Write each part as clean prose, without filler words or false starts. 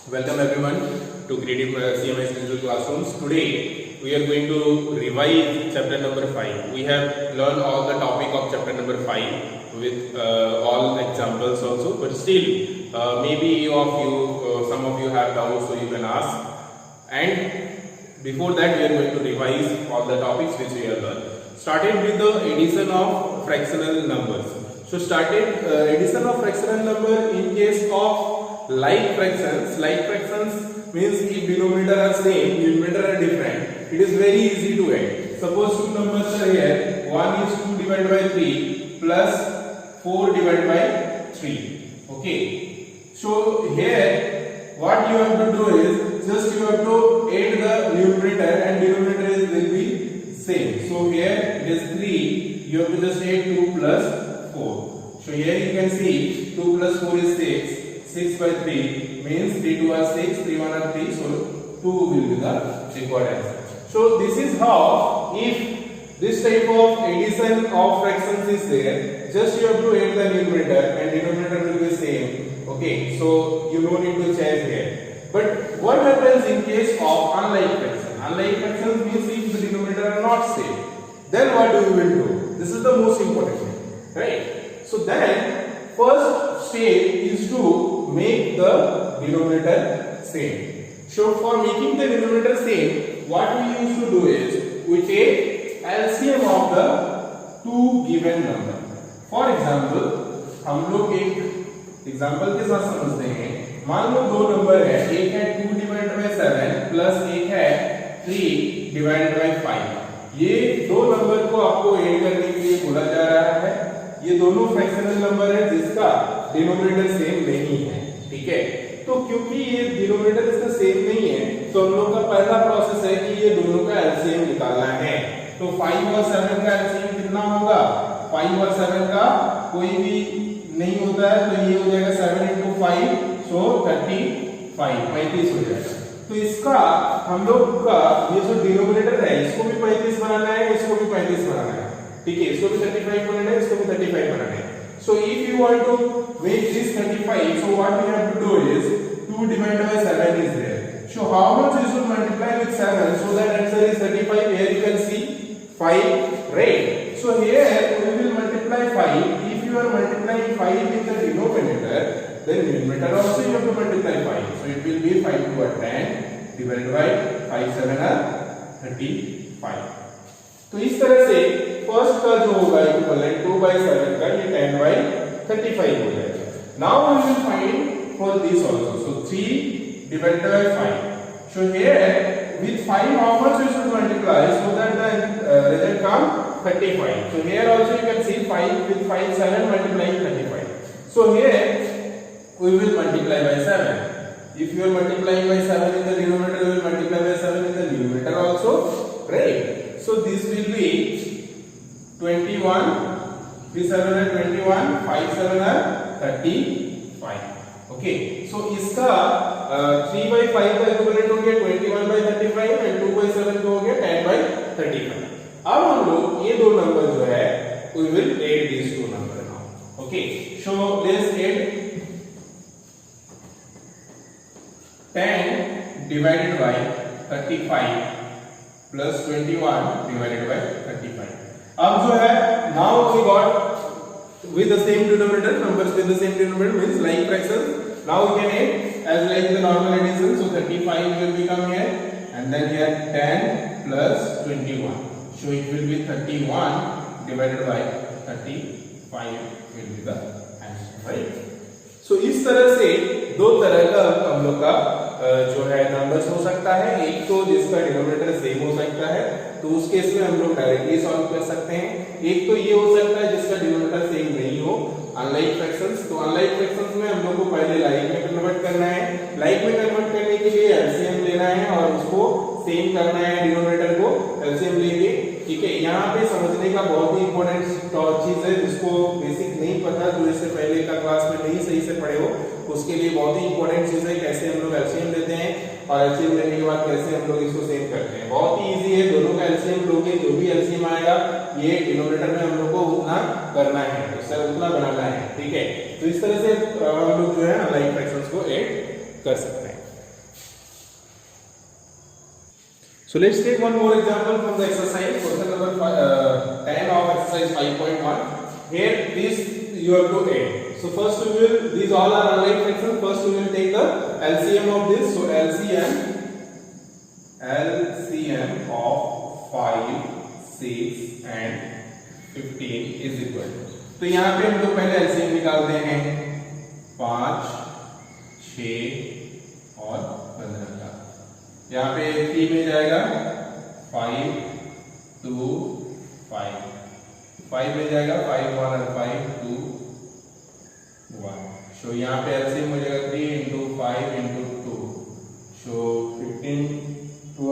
Welcome everyone to Creative CMS Digital Classrooms. Today we are going to revise chapter number 5. We have learned all the topic of chapter number 5 with all examples also, but still maybe some of you have doubts, so you can ask. And before that we are going to revise all the topics which we have learned. Started with the addition of fractional numbers. So started addition of fractional number in case of like fractions. Like fractions means if denominator are same, numerator are different, it is very easy to add. Suppose two numbers are here, 1 is 2 divided by 3 plus 4 divided by 3. Okay. So here what you have to do is just you have to add the numerator and denominator will be same. So here it is 3, you have to just add 2 plus 4. So here you can see 2 plus 4 is 6. 6 by 3 means 3 2 are 6, 3 1 are 3, so 2 will be the required answer. So this is how, if this type of addition of fractions is there, just you have to add the numerator and denominator will be same. Okay, so you don't need to change here. But what happens in case of unlike fractions? Unlike fractions means if the denominator are not same, then what do you will do? This is the most important thing, right? So then first step is to make the denominator same. So for making the denominator same, what we used to do is we take LCM of the two given number. For example, हम लोग एक example के साथ समझते हैं. मान लो दो number है, एक है 2 डिवाइडेड बाय 7 प्लस एक है 3 डिवाइडेड बाय 5. ये दो नंबर को आपको ऐड करने के लिए बोला जा रहा है. ये दोनों फ्रैक्शनल नंबर है जिसका डिनोमिनेटर सेम नहीं है. ठीक है, तो क्योंकि ये डिनोमिनेटर इसका सेम नहीं है, तो हम लोग का पहला प्रोसेस है कि ये दोनों का एलसीएम निकालना है. तो 5 और 7 का एलसीएम कितना होगा? 5 और 7 का कोई भी नहीं होता है, तो ये हो जाएगा 7 into 5, सो 35 हो जाएगा. तो इसका हम लोग का ये जो डिनोमिनेटर है इसको भी 35 बनाना है, इसको भी 35 बनाना है. ठीक है, इसको भी 35 बनाना है, इसको भी 35 बनाना है. So if you want to make this 35, so what we have to do is 2 divided by 7 is there. So how much you should multiply with 7? So that answer is 35. Here you can see 5, right? So here we will multiply 5. If you are multiplying 5 in the denominator, then numerator also you have to multiply 5. So it will be 5 2 are 10 divided by 5 7 are 35. तो इस तरह से first का जो होगा equivalent 2 by 7 का ये 10 by 35 हो जाएगा. Now we will find for this also. So 3 divided by 5. So here with 5 how much we should multiply so that the result come 35. So here also you can see 5 with 5 7 multiplying 35. So here we will multiply by 7. If you are multiplying by 7 in the denominator, you will multiply by 7 in the numerator also, right? So this will be 21, 3 7 are 21, 5 7 are 35. Okay, so इसका 3 by 5 का equivalent हो गया 21 by 35 and 2 by 7 का हो गया 10 by 35. अब हम लोग ये दो नंबर जो है we will add these two number now. Okay, so let's add 10 divided by 35 plus 21 divided by 35. अब जो है now we got with the same denominator, numbers with the same denominator means like fractions. Now we can add as like the normal addition. So 35 will become here and then here 10 plus 21. So it will be 31 divided by 35 will be the answer, right? So इस तरह से दो तरह का हम लोग का जो है नंबर्स हो सकता है. एक तो जिसका डिनोमिनेटर सेम हो सकता है, तो उस केस में हम लोग डायरेक्टली सॉल्व कर सकते हैं. एक तो ये हो सकता है जिसका डिनोमिनेटर सेम नहीं हो, अनलाइक फ्रैक्शंस. तो अनलाइक फ्रैक्शंस में हम लोग को पहले लाइक में कन्वर्ट करना है. लाइक में कन्वर्ट करने के लिए एलसीएम लेना है और उसको सेम करना है डिनोमिनेटर को एलसीएम लेके. ठीक है, यहाँ पे समझने का बहुत ही इंपॉर्टेंट चीज है जिसको बेसिक नहीं पता, जो इससे पहले का क्लास में नहीं सही से पढ़े हो, उसके लिए बहुत ही इंपॉर्टेंट चीज है कैसे हम लोग एलसीएम लेते हैं और एलसीएम लेने के बाद कैसे हम लोग इसको सेम करते हैं. बहुत ही इजी है. दोनों का एलसीएम लोगे, जो भी एलसीएम आएगा ये डिनोमिनेटर में हम लोग को उतना करना है, उससे उतना बनाना है. ठीक है, तो इस तरह से हम लोग जो है अनलाइक फ्रैक्शंस को ऐड कर सकते हैं. So let's take one more example from the exercise, question number 10 of exercise 5.1. Here this you have to add. So first we will, these all are unlike fractions. First we will take the LCM of this. So LCM of 5, 6 and 15 is equal to, तो यहाँ पे हम लोग पहले LCM निकालते हैं 5, 6 और 15 का। यहाँ पे 3 में जाएगा 5, 2, 5, 5 में जाएगा 5, 1 और 5, 2, 1। So यहाँ पे LCM हो जाएगा 3 into 5 into 2, so 15 to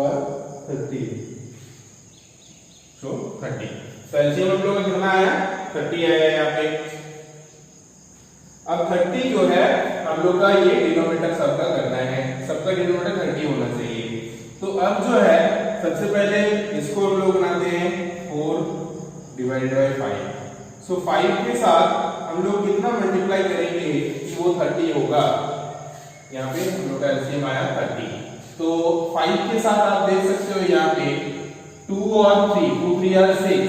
30, so 30। तो LCM हम लोग का कितना आया? 30 आया यहाँ पे। अब 30 जो है हम लोग का ये डिनोमिनेटर सबका करना है, सबका डिनोमिनेटर 30 होना चाहिए। तो अब जो है सबसे पहले इसको हम लोग बनाते हैं 4 डिवाइडेड बाय 5। सो 5 के साथ हम लोग कितना मल्टीप्लाई करेंगे कि वो 30 होगा। यहाँ पे हम लोग का एलसीएम आया 30। तो 5 के साथ आप देख सकते हो यहाँ पे 2 और 3, 2 3 आर 6,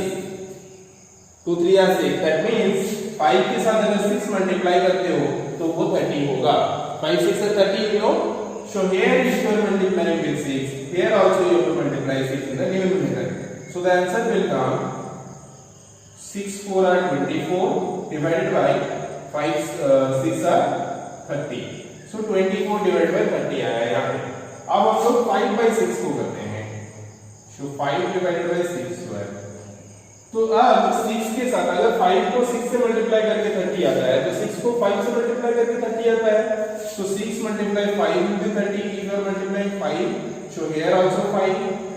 2 3 आर 6। दैट मींस 5 के साथ अगर 6 मल्टीप्लाई करते हो तो वो 30 होगा। 5 6 से 30 you know. So here if you are multiplying with 6, here also you have to multiply 6 in the numerator. So the answer will come 6 4 are 24 divided by 5 6 are 30. So 24 divided by 30 आया यहाँ पे। अब हम लोग 5 by 6 को करते हैं। So 5 divided by 6 square। तो अब 6 के साथ अगर 5 को 6 से मल्टीप्लाई करके 30 आता है तो 6 को 5 से मल्टीप्लाई करके 30 आता है। So 6 multiply 5 will be 30. If you are multiplying 5, so here also 5.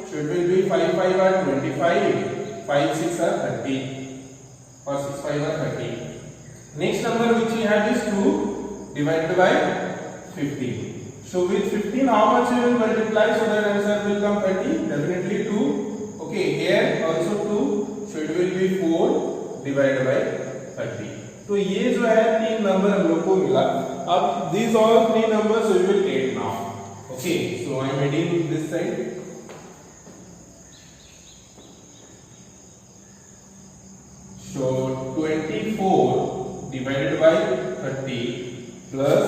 So it will be 5 5 are 25, 5 6 are 30, or 6 5 are 30. Next number which we have is 2 divided by 15. So with 15 how much you will multiply so that answer will come 30? Definitely 2. Okay, here also 2. So it will be 4 divided by 30. तो ये जो है 3 number हम लोग को मिला। अब these all 3 numbers we will add now. Okay, so I am adding this side. So 24 divided by 30 plus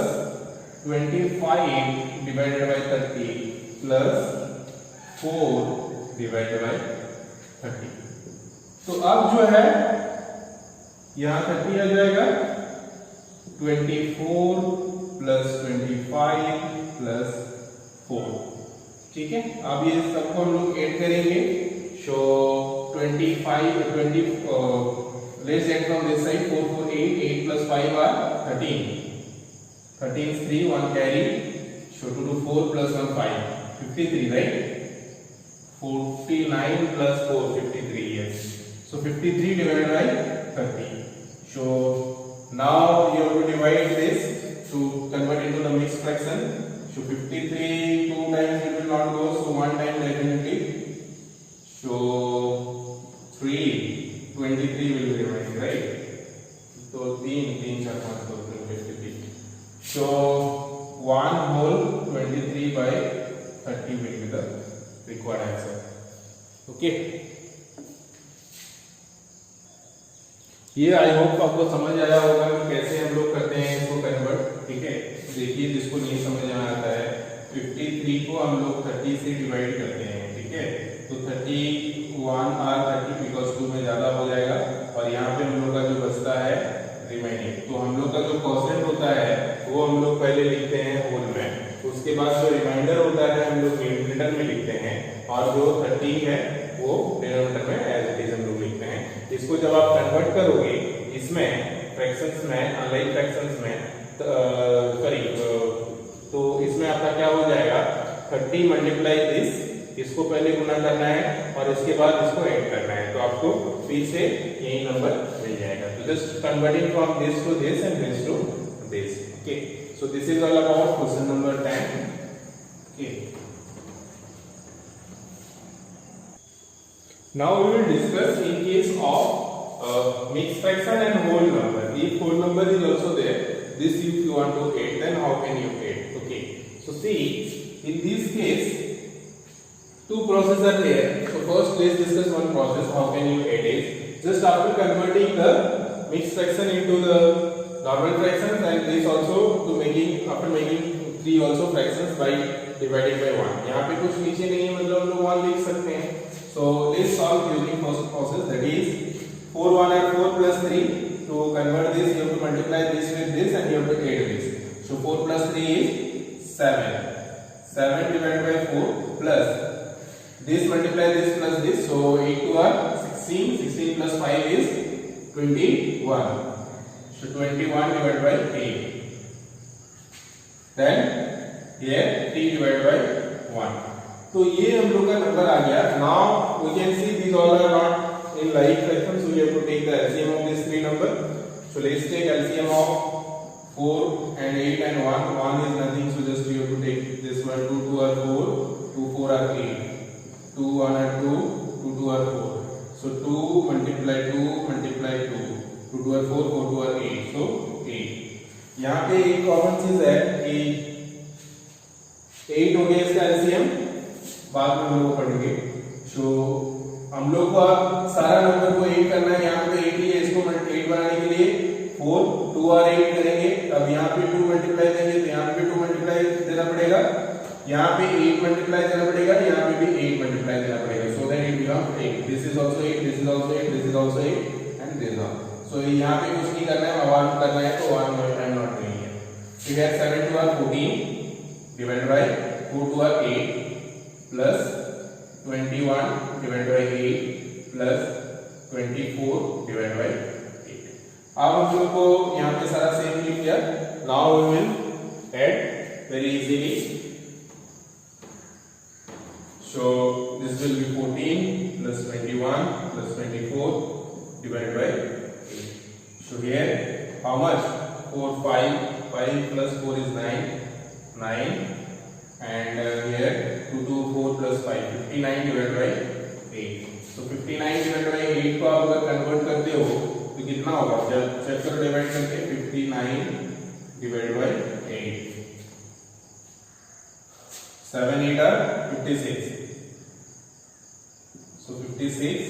25 divided by 30 plus 4 divided by 30. तो अब जो है यहाँ 30 आ जाएगा 24 plus 25 plus 4। ठीक है, अब ये सबको हम लोग ऐड करेंगे। सो 25 20 let's add from this side 4 4 8 8 plus 5 are 13 13 is 3 1 carry, so 2 to 4 plus 1 5 53 right, 49 plus 4 53 yes, so 53 divided by 30. So now you have to divide this to convert into the mixed fraction. So 53 2 times it will not go, so 1 time definitely. So 3 23 will be remaining right. So 3 4 5 2 53. So 1 whole 23 by 30 will be the required answer. Okay. ये I hope आपको समझ आया होगा कि कैसे हम लोग करते हैं इसको कन्वर्ट। ठीक है, देखिए जिसको नहीं समझ में आता है 53 को हम लोग 30 से डिवाइड करते हैं। ठीक है, तो 31 और 30 बिकॉज 2 में ज्यादा हो जाएगा और यहाँ पे हम लोग का जो बचता है रिमेनिंग, तो हम लोग का जो क्वोशिएंट होता है वो हम लोग पहले लिखते हैं होल में, उसके बाद जो रिमाइंडर होता है हम लोग न्यूमरेटर में लिखते हैं और जो 30 है वो डिनोमिनेटर में एज इट इज हम लोग लिखते हैं। इसको जब आप कन्वर्ट करोगे इसमें फ्रैक्शंस में, अनलाइक फ्रैक्शंस में सॉरी तो इसमें आपका क्या हो जाएगा 30 मल्टीप्लाई दिस, इसको पहले गुना करना है और इसके बाद इसको ऐड करना है, तो आपको फिर से यही नंबर मिल जाएगा। तो just converting from this to this and this to this. Okay, so this is all about question number 10. Okay, now we will discuss in case of mixed fraction and whole number. If whole number is also there, this if you want to add, then how can you add? Okay, so see in this case two processes are there. So first let's discuss one process. How can you add it? Just after converting the mixed fraction into the normal fractions, and this also to making after making three also fractions by dividing by 1. यहाँ पे कुछ नीचे नहीं है, मतलब हम लोग 1 लिख सकते हैं. So let's solve using first process, that is 4 1 and 4 plus 3. To convert this you have to multiply this with this and you have to add this. So 4 plus 3 is 7. 7 divided by 4 plus this multiply this plus this, so 8 to are 16. 16 plus 5 is 21. So 21 divided by 8. Then here 3 divided by 1. तो ये हम लोग का number आ गया. Now we can see these all are not in like fractions, so we have to take the LCM of these three number. So let's take LCM of 4 and 8 and 1. 1 is nothing, so just you have to take this one. 2 2 are 4, 2 4 are 8. 2 1 and 2, 2 2 are 4. So 2 multiply 2 multiply 2. 2 2 are 4, 4 2 are 8. So 8. यहाँ पे एक common चीज है कि 8 हो गया इसका LCM, बाद में हम लोग पढ़ेंगे. सो हम लोग को अब सारा नंबर को 8 करना है. यहाँ पे 8 ही है, इसको 8 बनाने के लिए 4 2 और 8 करेंगे. अब यहाँ पे 2 मल्टीप्लाई देंगे तो यहाँ पे 2 मल्टीप्लाई देना पड़ेगा. यहाँ पे 8 मल्टीप्लाई देना पड़ेगा, यहाँ पे भी 8 मल्टीप्लाई देना पड़ेगा. So then it become 8. This is also 8, this is also 8, this is also 8 and this all. So यहाँ पे कुछ नहीं करना है, 1 करना है तो 1 आई एम नॉट डूइंग है. फिर 7 2 are 14 divided by 4 2 are 8 plus 21 divided by 8 plus 24 divided by 8. अब हम लोग को यहाँ पे सारा सेम लिख दिया. Now we will add very easily. So this will be 14 plus 21 plus 24 divided by 8. So here how much? 4 5 5 plus 4 is 9 9 and here 2 2 4 plus 5 59 divided by 8. So 59 divided by 8 को आप अगर कन्वर्ट करते हो तो कितना होगा? जब चेक करो डिवाइड करके 59 divided by 8. 7 8 are 56. So 56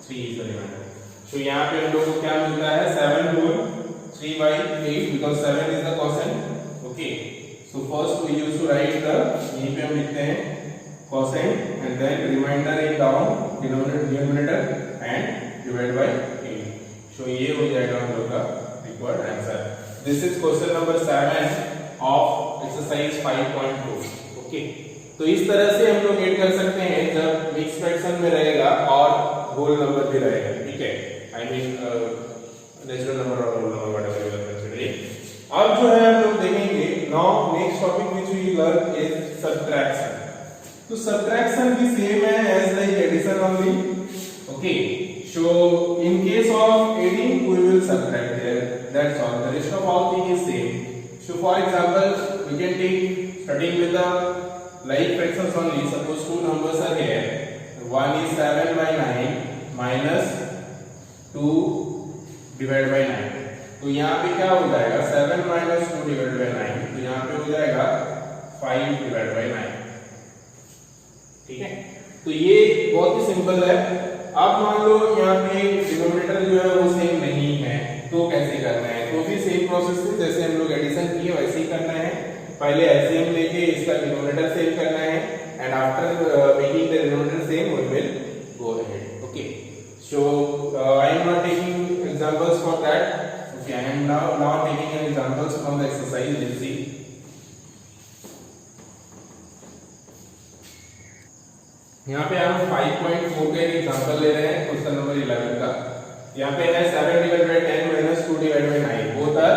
3 is the remainder. So यहाँ पे हम लोग को क्या मिलता है? 7 whole 3 by 8 because 7 is the quotient. Okay. So first we used to write the, यहीं पे हम लिखते हैं quotient and then remainder in down denominator and divide by 8. So ये हो जाएगा हम लोग का required answer. This is question number 7 of exercise 5.2. Okay. तो इस तरह से हम लोग ऐड कर सकते हैं जब मिक्स फ्रैक्शन में रहेगा और होल नंबर भी रहेगा. ठीक है, आई मीन नेचुरल नंबर और whole number whatever you are considering. अब जो है हम लोग देखेंगे now next topic which we learn is subtraction. तो सब्ट्रैक्शन भी सेम है as like addition only. Okay, so in case of adding we will subtract there, that's all. The rest of all thing is same. So for example we can take starting with the like fractions only. Suppose two numbers are here. One is 7 by 9 minus 2 divided by 9. तो यहाँ पे क्या हो जाएगा? 7 minus 2 divided by 9. तो यहाँ पे हो जाएगा 5 divided by 9. ठीक है, तो ये बहुत ही सिंपल है. अब मान लो यहाँ पे डिनोमिनेटर जो है वो सेम नहीं है तो कैसे करना है? तो भी सेम प्रोसेस से जैसे हम लोग एडिशन किए वैसे ही करना है. पहले एलसीएम लेके इसका डिनोमिनेटर सेम करना है and after making the denominator same we will go ahead. Okay, so I am not taking examples for that. Okay, I am now taking examples from the exercise. Let's see. यहाँ पे हम 5.4 का एक example ले रहे हैं question number 11 का. यहाँ पे है 7 divided by 10 minus 2 divided by 9. Both are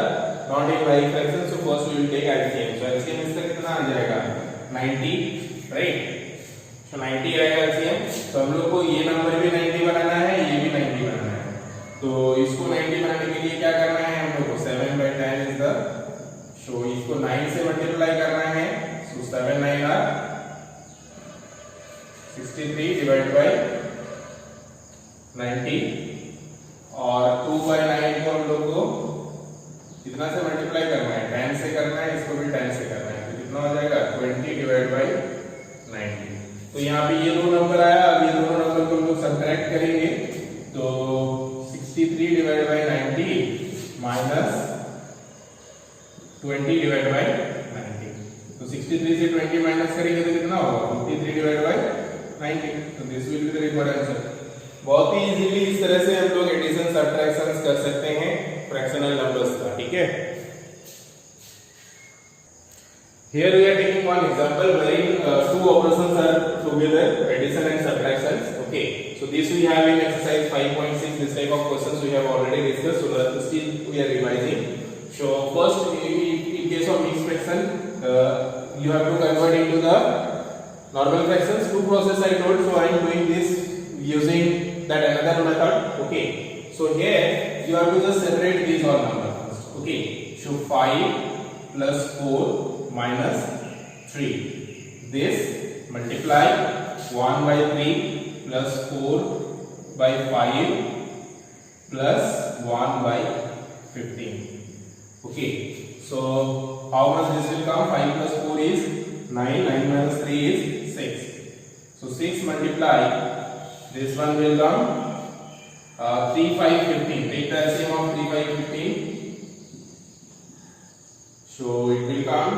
not in like fraction. So first we will take LCM. So LCM इसका कितना आ जाएगा? 90, राइट? So 90 आएगा LCM. तो हम लोग को ये नंबर भी 90 बनाना है, ये भी 90 बनाना है. तो इसको 90 बनाने के लिए क्या करना है हम लोग को? 7 by 10 is the, so इसको 9 से मल्टीप्लाई करना है. So 7 9 are 63 divided by 90 और 2 by 9 को हम लोग को कितना से मल्टीप्लाई करना है? 10 से करना है. इसको भी 10 से करना है. तो कितना हो जाएगा? 20 divided by 90. तो यहाँ पे ये दो नंबर आया, अब ये दोनों नंबर को हम लोग सब्ट्रैक्ट करेंगे, तो 63 divide by 90 minus 20 divide by 90। तो 63 से 20 माइनस करेंगे तो कितना होगा 53 डिवाइड बाई 90। तो this will be the required answer. बहुत ही इजीली इस तरह से हम लोग एडिशन सब्ट्रैक्शंस कर सकते हैं फ्रैक्शनल नंबर्स का, ठीक है। Here we are taking one example wherein two operations are together, addition and subtraction. Okay, so this we have in exercise 5.6. This type of questions we have already discussed. So still we are revising. So first, in case of mixed fraction, you have to convert into the normal fractions. Two process I told. So I am doing this using that another method. Okay, so here you have to just separate these all numbers. Okay, so 5 plus 4 minus 3. This multiply 1 by 3 plus 4 by 5 plus 1 by 15. Okay, so how much this will come? 5 plus 4 is 9. 9 minus 3 is 6. So 6 multiply. This one will come 3, 5, 15. Take the LCM of 3, 5, 15. So it will come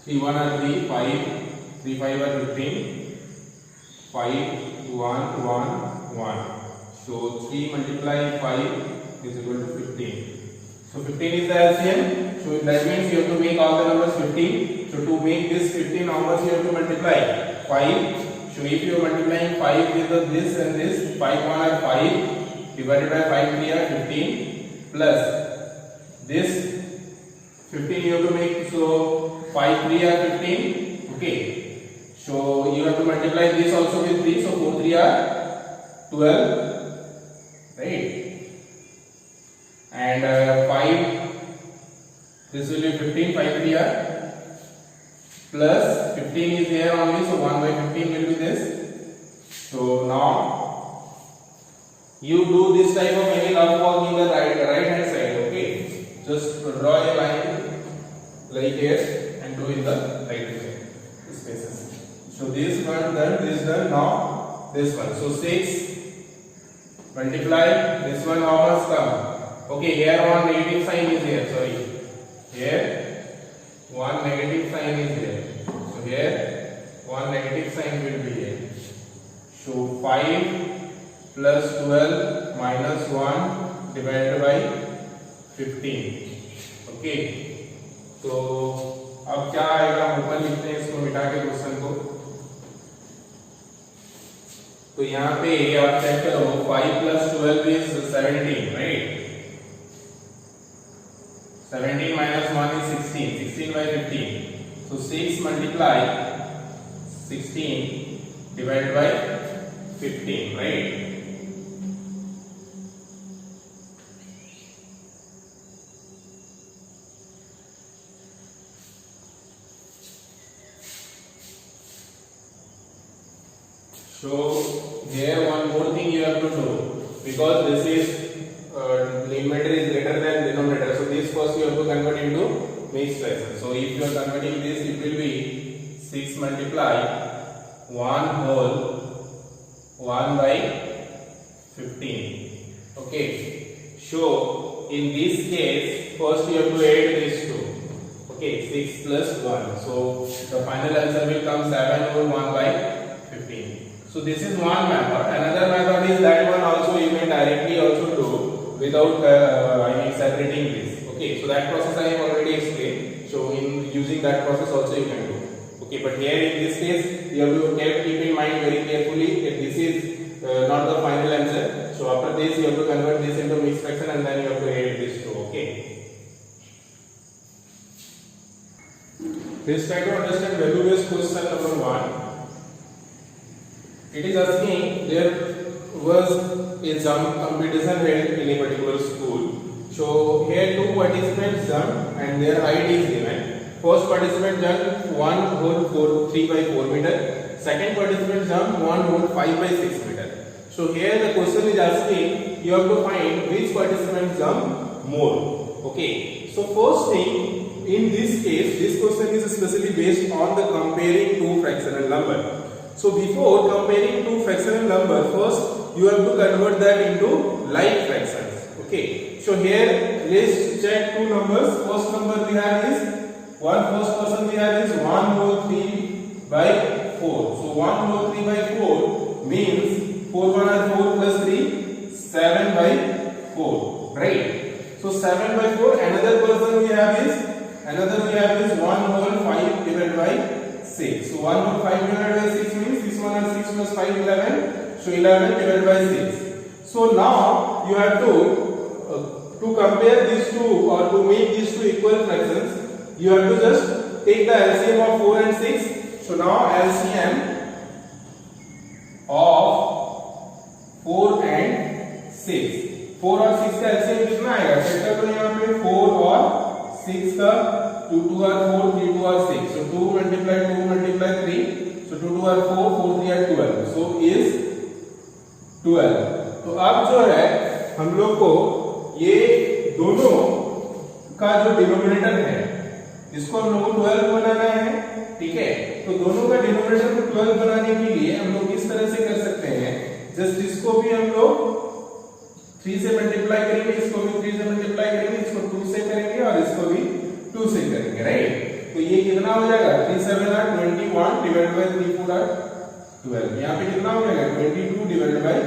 3, 1 are 3, 5, 3, 5 are 15, 5, 1, 1, 1. So 3 multiply 5 is equal to 15. So 15 is the LCM. So that means you have to make all the numbers 15. So to make this 15, how much you have to multiply? 5. So if you are multiplying 5 with this and this, 5, 1 are 5, divided by 5, 3 are 15, plus this 15 you have to make, so 5, 3 are 15, okay. So you have to multiply this also with 3, so 4, 3 are 12, right? And 5, this will be 15, 5, 3 are, plus 15 is here only, so 1 by 15 will be this. So now you do this type of any log walk in the right hand side, okay. Just draw a line like here and do in the right spaces. So this one done, this done, now this one. So 6 multiply this one, how much come? Okay, here one negative sign is here, sorry. Here one negative sign is here. So here one negative sign will be here. So 5 plus 12 minus 1 divided by 15. Okay, तो अब क्या आएगा, हम ऊपर लिखते हैं इसको मिटा के क्वेश्चन को। तो यहाँ पे आप चेक करो 5 plus 12 is 17, right? 17 minus 1 is 16. 16 by 15. So 6 multiply 16 divided by 15, right? So here one more thing you have to do, because this is numerator is greater than denominator, so this first you have to convert into mixed fraction. So if you are converting this, it will be 6 multiply 1 whole 1 by 15. Okay, so in this case first you have to add these two. Okay, 6 plus 1, so the final answer will come 7 whole 1 by 15. So this is one method. Another method is that one also you can directly also do without separating this. Okay, so that process I have already explained. So in using that process also you can do. Okay, but here in this case you have to keep in mind very carefully that this is not the final answer. So after this you have to convert this into mixed fraction and then you have to add this two. Okay. Please try to understand value based question number 1. It is asking there was a jump competition held in a particular school. So here two participants jumped and their height is given. First participant jumped 1 whole 3 by 4 meter. Second participant jumped 1 whole 5 by 6 meter. So here the question is asking you have to find which participant jumped more. Okay. So first thing in this case, this question is especially based on the comparing two fractional number. So before comparing two fractional number, first you have to convert that into like fractions. Okay. So here let's check two numbers. First number we have is first person we have is 1 whole 3 by 4. So 1 whole 3 by 4 means 4 1 are 4 plus 3 7 by 4. Right. So 7 by 4. Another person we have is 1 whole 5 divided by 6. So 1 whole 5 divided by 6 means 6 1 are 6 plus 5 11. So 11 divided by 6. So now you have to compare these two or to make these two equal fractions, you have to just take the LCM of 4 and 6. So now LCM of 4 and 6. 4 और 6 का LCM कितना आएगा? Check करो यहाँ पे 4 और 6 का 2 2 are 4, 3 2 are 6. So 2 multiply 3. So 2 2 are 4, 4 3 are 12. So is 12. तो अब जो है हम लोग को ये दोनों का जो डिनोमिनेटर है इसको हम लोग को 12 बनाना है. ठीक है. तो दोनों का डिनोमिनेटर को 12 बनाने के लिए हम लोग किस तरह से कर सकते हैं? जस्ट इसको भी हम लोग 3 से मल्टीप्लाई करेंगे, इसको भी 3 से मल्टीप्लाई करेंगे, इसको 2 से करेंगे और इसको भी 2 से करेंगे. राइट. तो ये कितना हो जाएगा? 3 7 are 21 divided by 3 4 are 12. यहाँ पे कितना हो जाएगा? 22 divided by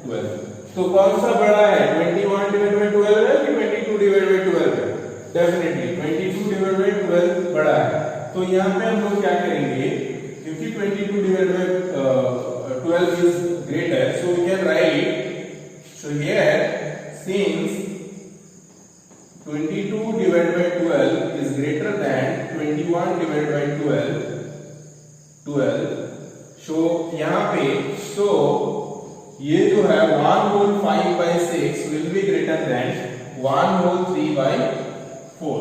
12. तो कौन सा बड़ा है? 21 divided by 12 है कि 22 divided by 12 है? डेफिनेटली 22 divided by 12 बड़ा है. तो यहाँ पे हम लोग क्या करेंगे? क्योंकि 22 divided by 12 is greater, so we can write. So here, since 22 divided by 12 is greater than 21 divided by 12, so यहाँ पे ये जो है 1 whole 5 by 6 will be greater than 1 whole 3 by 4.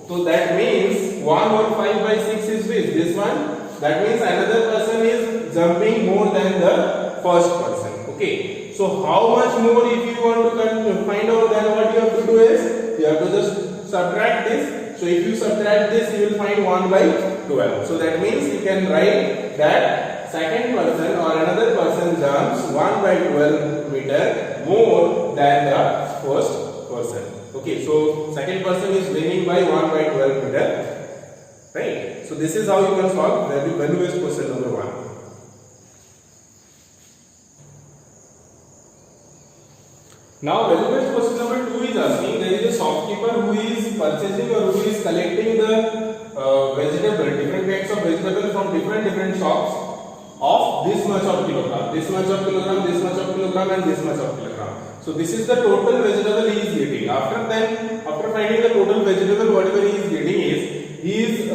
So that means 1 whole 5 by 6 is this one. That means another person is jumping more than the first person. Okay. So how much more if you want to find out, then what you have to do is you have to just subtract this. So if you subtract this, you will find 1 by 12. So that means you can write that second person or another person jumps 1 by 12 meter more than the first person. Okay, so second person is winning by 1 by 12 meter. Right? So this is how you can solve value-based question number 1. Now value-based question number 2 is asking, there is a shopkeeper who is purchasing or who is collecting the different kinds of vegetable from different shops of this much of kilogram, this much of kilogram, this much of kilogram and this much of kilogram. So this is the total vegetable he is getting. After finding the total vegetable, whatever he is getting is, he is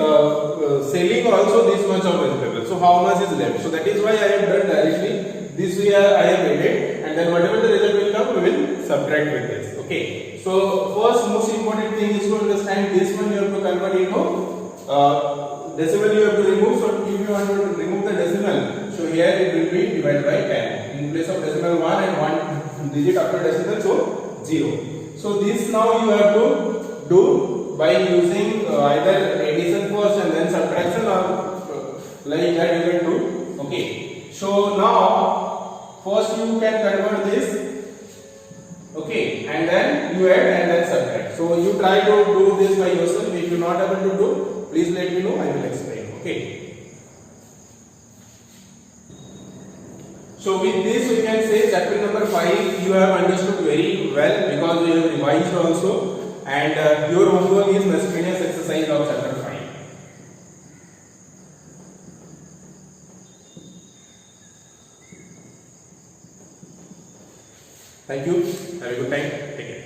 selling also this much of vegetable. So how much is left? So that is why I have done directly this way I have added, and then whatever the result will come, we will subtract with this. Okay. So first most important thing is to understand this one you have to convert into decimal you have to remove. So if you want to remove the decimal, so here it will be divided by 10. In place of decimal 1 and 1 digit after decimal, so 0. So this now you have to do by using either addition first and then subtraction, or like that you can do. Okay. So now first you can convert this. Okay, and then you add and then subtract. So you try to do this by yourself. If you are not able to do, please let me know, I will explain. Okay. So with this we can say chapter number 5 you have understood very well, because you have revised also, and your homework is miscellaneous exercise of chapter 5. Thank you. Have a good time. Take care.